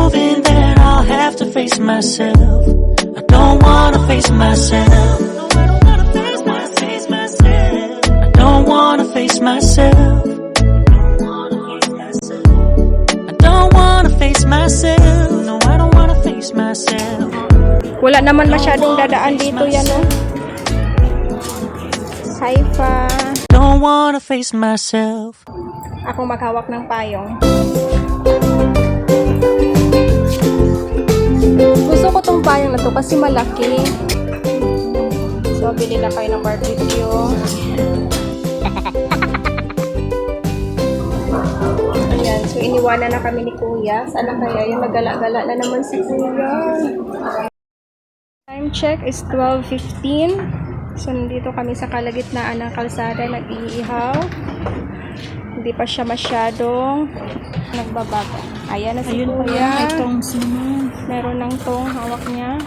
proving that I'll have to face myself. I don't wanna face myself. I don't wanna face myself. I don't wanna face myself. I don't wanna face myself. No, I don't wanna face myself. Wala naman masyadong dadaan dito yan, no? Saifa. Don't wanna face myself. Ako maghawak ng payong. Gusto ko tong payong na to kasi malaki. So, bili na kayo ng barbecue. Ayan. So, iniwanan na kami ni Kuya. Sana kaya yung nagala-gala na naman si Kuya. Time check is 12:15. So, nandito kami sa kalagitnaan ng kalsada, nag-iihaw. Hindi pa siya masyadong nagbabago. Ayan na si Kuya. Meron ng tong hawak niya.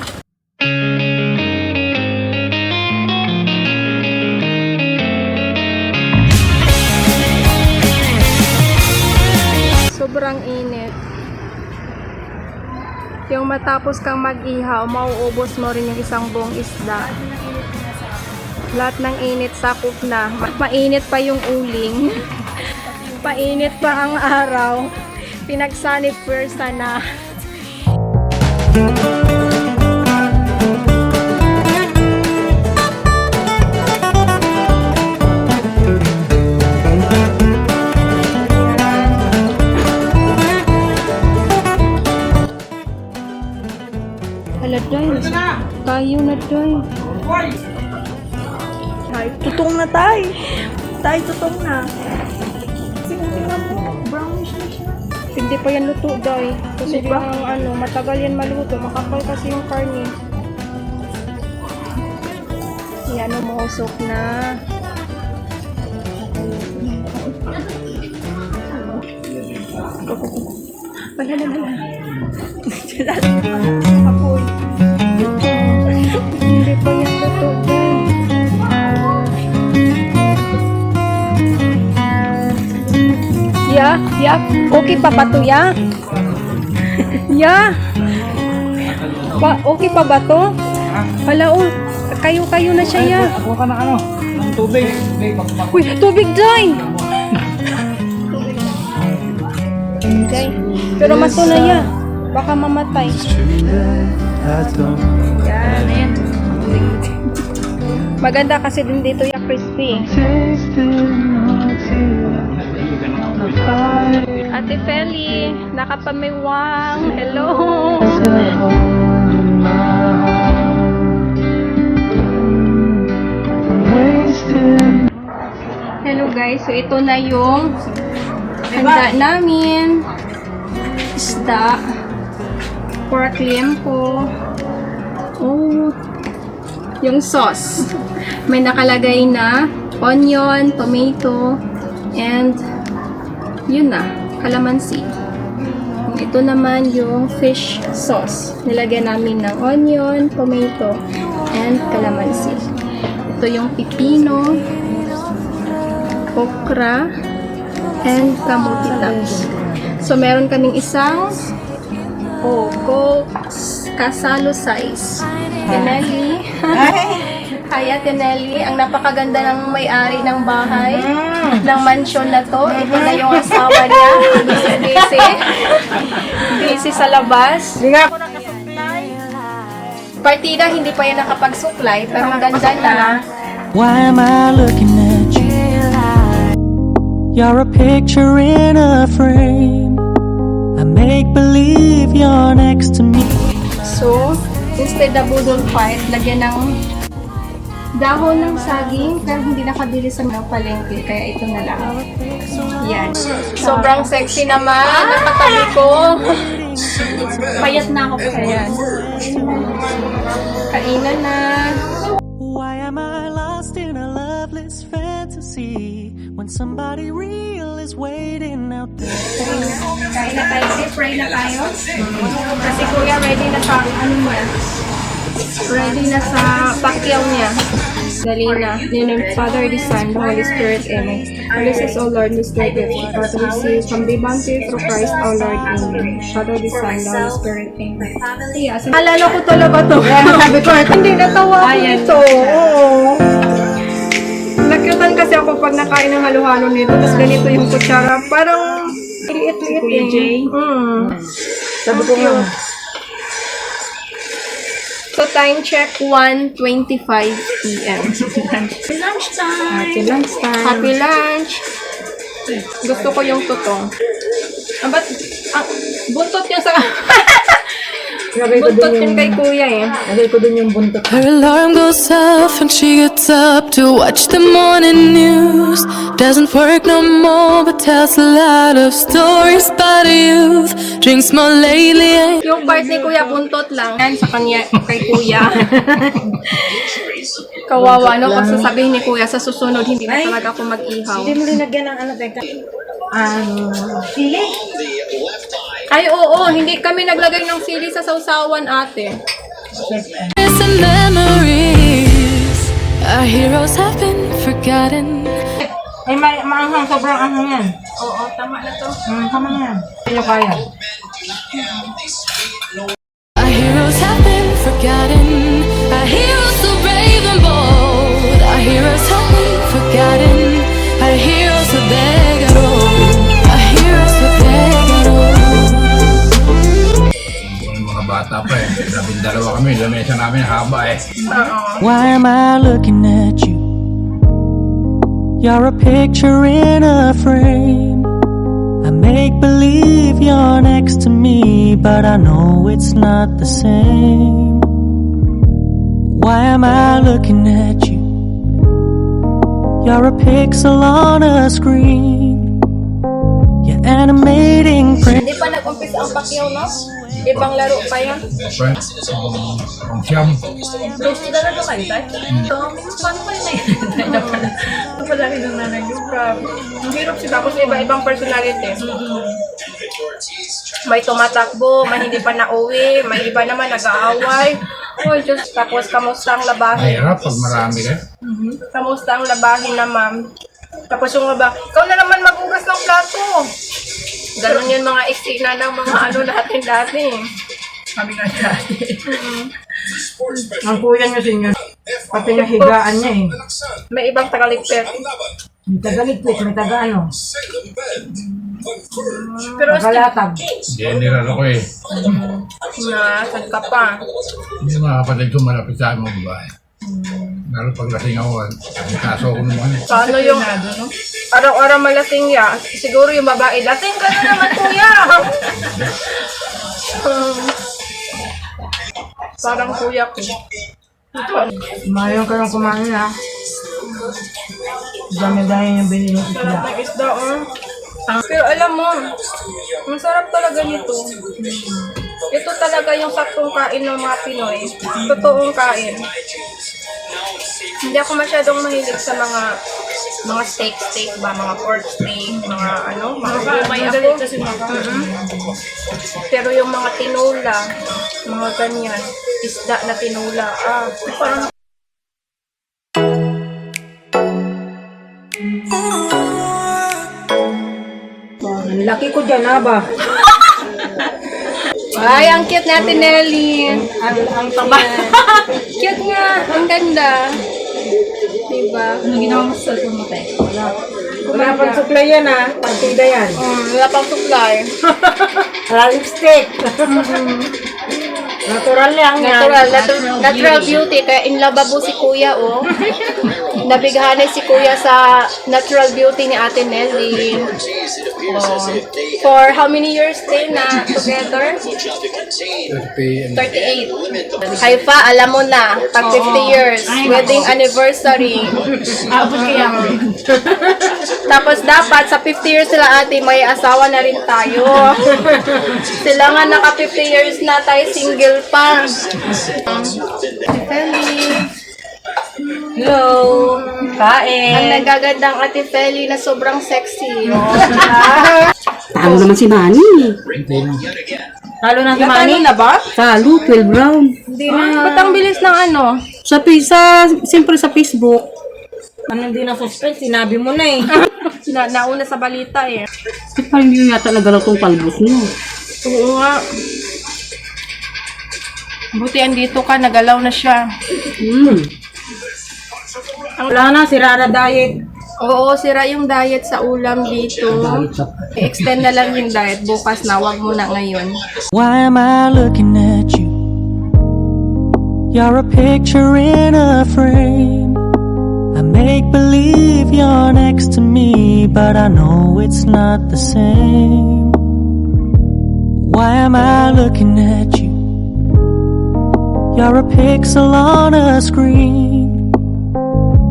Sobrang init. Yung matapos kang mag-ihaw, mauubos mo rin yung isang buong isda. Lahat ng init sakop na. Mainit pa yung uling. Painit pa ang araw. Pinagsanib pwersa na. Aladay. Tayo na day. Ay, tutong na tay. Tay, tutong na. Tingnan mo, brownish na siya. Hindi pa yan luto, day. Kasi diba? Matagal yan maluto. Makapal kasi yung karne. Yan, umuusok na. Bahala. Apoy. Hindi pa yan luto, day. Ya, okay pa ba to, ya? Ya. Okay pa ba to? Hala, kayo na siya, ya. Ako ka na ng tubig. Uy, tubig, day. Day. Pero mato na, ya. Baka mamatay. Yan. Maganda kasi din dito, ya, crispy. Ate Feli, nakapamiwang. Hello. Hello guys, so ito na yung handa namin. Isda, pork liempo. Yung sauce. May nakalagay na onion, tomato, and yun na, calamansi. Ito naman yung fish sauce. Nilagyan namin ng onion, tomato, and calamansi. Ito yung pipino, okra, and kamuti taps. So, meron kaming isang kasalo size. Tinelli. Kaya Tinelli, ang napakaganda ng may-ari ng bahay, ng mansion na to. Ito na yung asawa niya. Busy sa labas. Hindi nga ako nakasuklay. Partida, hindi pa yan nakapag-suklay, pero ang ganda na. Why am I looking at you? You're a picture in a frame. I make believe you're next to me. So, instead of budol fight, lagyan ng dahon ng saging, pero hindi nakabili sa mga palengke, kaya ito na lang. Yan. Sobrang sexy naman. Nakatabi ko. Payat na ako pa yan. Kainan na. Why am I lost in a loveless fantasy when somebody real is waiting out there? Kain na tayo. Fry na tayo. Kasi kuya ready na sa ano niya. Ready na sa pakyaw niya. Dali na. In the name of the Father, the Son, the Holy Spirit. Amen. Bless us, O Lord, this day gift. Father, receive from the bounty through Christ, our Lord. Amen. Father, the Son, the Holy Spirit. Amen. Yes. Alala ko talaga to. Sabi ko, hindi natawa ako nito. Oo. Nakyutan kasi ako pag nakain ng halo-halo nito. Tapos ganito yung kutsara. Parang liit-liit. Kuya Jay? Sabi ko nga. So, time check, 1:25 p.m. Happy lunchtime. Happy lunch! Gusto ko yung tutong. Ba't, buntot yung sa... buntot yung kay kuya eh. Lagay ko dun yung buntot. Her alarm goes off and she gets up to watch the morning news. Doesn't work no more but tells a lot of stories about her youth. Drinks more lately. Yung part ni kuya, buntot lang. Yan sa kanya, kay kuya. Kawawa, no? Pag sasabihin ni kuya, sa susunod, hindi na talaga ako mag-ihaw. Hindi mo linagyan ng ano, teka. Sili? Ay, oo, hindi kami naglagay ng sili sa sausawan, ate. And memories. Our heroes have been forgotten. Ay, maanghang. Sobrang anghang yan. Oo, tama na to. Tama na yan. Hindi nyo kaya. Our heroes have been forgotten. Our heroes so brave and bold. Our heroes have been forgotten. Our heroes are begging old. Our heroes are begging old. Mga bata pa eh. 12 kami. Lamesa namin haba eh. Why am I looking at you? You're a picture in a frame. I make believe you're next to me, but I know it's not the same. Why am I looking at you? You're a pixel on a screen. You're animating print. Hindi pa nag-umpisa ang pakyaw, no? Ibang laro pa yan. Friend, ang siyam. Gusto talaga kayo, tayo? Paano kayo na yun? Ito pala rin ang nanay yung grabe. Ang hirap siya. Tapos iba-ibang personality. May tumatakbo, may hindi pa nauwi, may iba naman nag-aaway. Oh, just tapos kamusta ang labahin? Mahirap pag marami ka. Kamusta ang labahin na ma'am? Tapos yung laba, ikaw na naman magugas ng plato. Ganon yun mga eksena ng mga ano natin dati. Kami na dati. Ang kuya niya sinyo. Pati yung higaan niya eh. May ibang tagaligpit. May tagaligpit, may taga-ano. Pero Tagalatag. General ako eh. nasaan ka pa? Hindi mga kapatid ko malapit sa amin mga bahay. Lalo pag lasing ako, kaso ko naman eh. Paano yung araw-araw malasing ya? Siguro yung babae, lasing ka na naman kuya! Parang kuya ko. Mayon ka lang kumain ha. Dami-dami yung binili ko sila. Sarap ng isda, oh. Pero alam mo, masarap talaga nito. Ito talaga yung saktong kain ng mga Pinoy. Totoong kain. Hindi ako masyadong mahilig sa mga steak ba, mga pork steak, mga ano, mga gulay ako. Pero yung mga tinola, mga ganyan, isda na tinola, parang Ang laki ko dyan ha ba? ay, ang cute natin, Nelly. Ang taba. Cute nga, ang ganda. Diba? Ano ginawa mo sa cellphone mo tayo? Wala pang suklay yan ha. Partida yan. Wala pang supply. Wala lipstick. Natural lang yan. Natural beauty. Kaya in love po si Kuya, oh. Nabighanay si Kuya sa natural beauty ni Ate Nelly. Oh. For how many years stay na together? 38. Haifa, alam mo na. Pag 50 years. Wedding anniversary. Abot kaya ako. Tapos dapat sa 50 years sila ate, may asawa na rin tayo. Sila nga naka 50 years na tayo single pa. Hello. Kain. Ang nagagandang Ate Feli na sobrang sexy. Talo naman si Manny. Talo na si Natalo Manny. na ba? Talo, 12 round. Hindi na. Ba't ang bilis ng ano? Siyempre sa Facebook. Ano hindi na suspense, sinabi mo na eh. Nauna sa balita eh. Bakit parang hindi yata nagalaw tong palbos niyo? Oo nga. Buti andito ka, nagalaw na siya. Wala na, si Rara diet. Oo, sira yung diet sa ulam dito. I-extend na lang yung diet bukas na, wag mo na ngayon. Why am I looking at you? You're a picture in a frame. I make believe you're next to me, but I know it's not the same. Why am I looking at you? You're a pixel on a screen.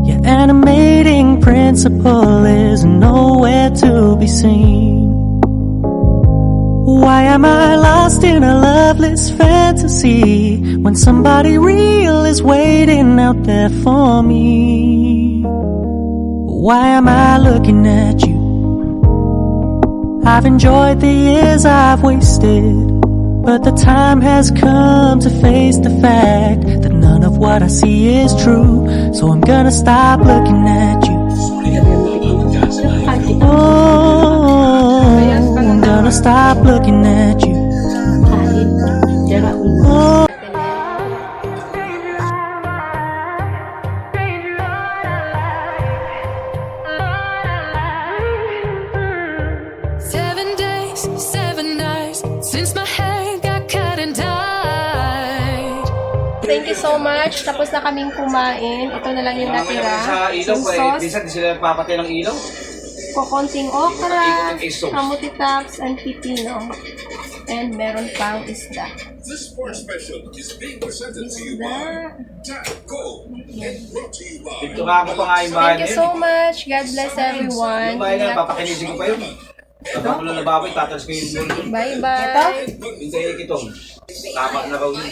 Your animating principle is nowhere to be seen. Why am I lost in a loveless fantasy when somebody real is waiting out there for me? Why am I looking at you? I've enjoyed the years I've wasted, but the time has come to face the fact that none of what I see is true. So I'm gonna stop looking at you. Oh, I'm gonna stop looking at you. Oh. 7 days, 7 nights since my hair got cut and dyed. Thank you so much. Tapos na kaming kumain. Ito na lang yung natira. Sa ilaw Yung po eh, sauce, minsan di sila papatay ng ilaw. kukunting okra, Ikot ng sauce. kamuti tops, and pipino. And meron pang isda. This sports special is being presented to you by Tap Go and brought to you by Dito nga ako pa nga yung bahay Thank you na yun. so much. God bless everyone. Yung bahay na yun, papakinisin ko pa yun. Pagkakulo na baboy, tatalas ko yung mulo. Bye-bye. Yung kay Kitong. Tama na raw yun.